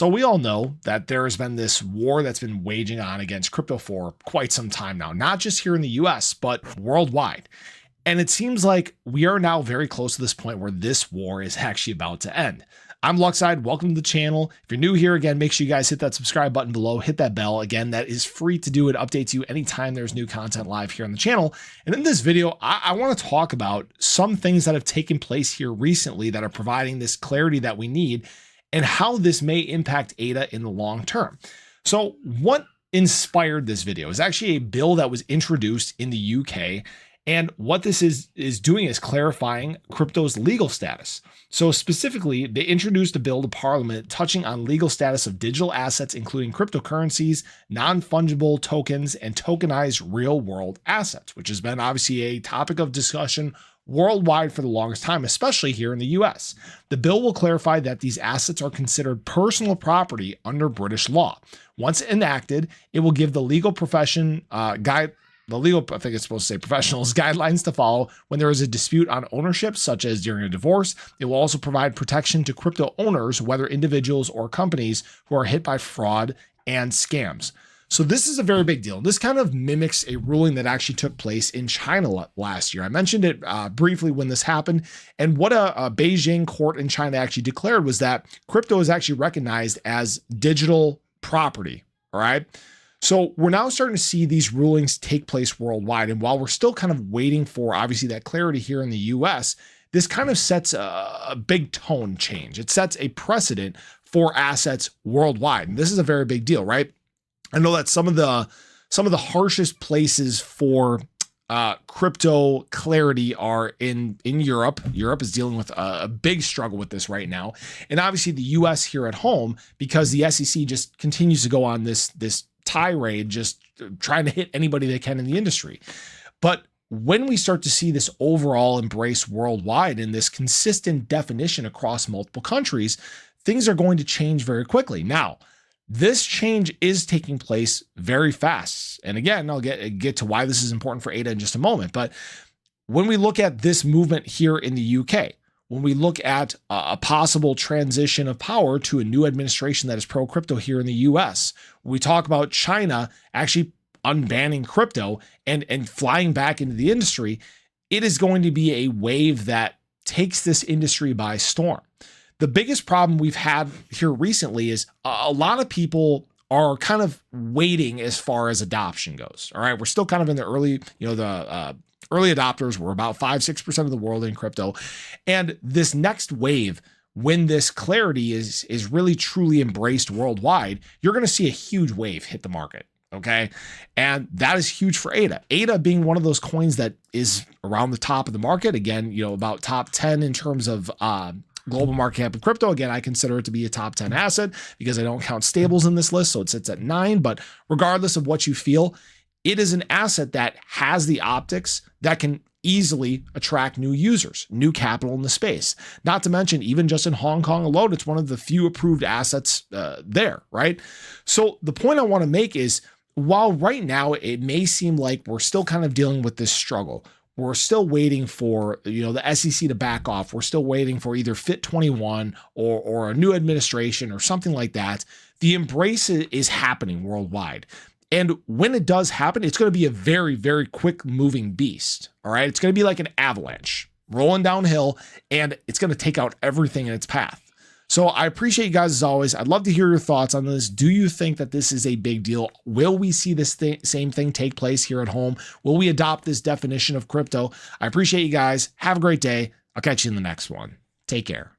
So we all know that there has been this war that's been waging on against crypto for quite some time now, not just here in the US, but worldwide. And it seems like we are now very close to this point where this war is actually about to end. I'm Luckside. Welcome to the channel. If you're new here, again, make sure you guys hit that subscribe button below, hit that bell. Again, that is free to do. It updates you anytime there's new content live here on the channel. And in this video, I want to talk about some things that have taken place here recently that are providing this clarity that we need and how this may impact ADA in the long term. So what inspired this video is actually a bill that was introduced in the UK. And what this is doing is clarifying crypto's legal status. So specifically, they introduced a bill to Parliament touching on legal status of digital assets, including cryptocurrencies, non-fungible tokens, and tokenized real-world assets, which has been obviously a topic of discussion worldwide for the longest time, especially here in the US. The bill will clarify that these assets are considered personal property under British law. Once enacted, it will give the legal profession I think it's supposed to say professionals, guidelines to follow when there is a dispute on ownership, such as during a divorce. It will also provide protection to crypto owners, whether individuals or companies who are hit by fraud and scams. So this is a very big deal. This kind of mimics a ruling that actually took place in China last year. I mentioned it briefly when this happened. And what a Beijing court in China actually declared was that crypto is actually recognized as digital property. All right. So we're now starting to see these rulings take place worldwide. And while we're still kind of waiting for obviously that clarity here in the US, this kind of sets a big tone change. It sets a precedent for assets worldwide. And this is a very big deal, right? I know that some of the harshest places for crypto clarity are in Europe. Europe is dealing with a big struggle with this right now. And obviously the US here at home, because the SEC just continues to go on this tirade, just trying to hit anybody they can in the industry. But when we start to see this overall embrace worldwide and this consistent definition across multiple countries, things are going to change very quickly. Now, this change is taking place very fast. And again, I'll get to why this is important for ADA in just a moment. But when we look at this movement here in the UK, when we look at a possible transition of power to a new administration that is pro-crypto here in the US, we talk about China actually unbanning crypto and flying back into the industry, it is going to be a wave that takes this industry by storm. The biggest problem we've had here recently is a lot of people are kind of waiting as far as adoption goes. All right, we're still kind of in the early, early adopters. We're about 5-6% of the world in crypto. And this next wave, when this clarity is really truly embraced worldwide, you're going to see a huge wave hit the market. Okay. And that is huge for ADA. ADA being one of those coins that is around the top of the market. Again, about top 10 in terms of global market cap of crypto. Again, I consider it to be a top 10 asset because I don't count stables in this list. So it sits at 9. But regardless of what you feel, it is an asset that has the optics that can easily attract new users, new capital in the space. Not to mention, even just in Hong Kong alone, it's one of the few approved assets there, right? So the point I want to make is, while right now it may seem like we're still kind of dealing with this struggle, we're still waiting for the SEC to back off. We're still waiting for either Fit 21 or a new administration or something like that. The embrace is happening worldwide. And when it does happen, it's going to be a very, very quick moving beast. All right. It's going to be like an avalanche rolling downhill, and it's going to take out everything in its path. So I appreciate you guys as always. I'd love to hear your thoughts on this. Do you think that this is a big deal? Will we see this same thing take place here at home? Will we adopt this definition of crypto? I appreciate you guys. Have a great day. I'll catch you in the next one. Take care.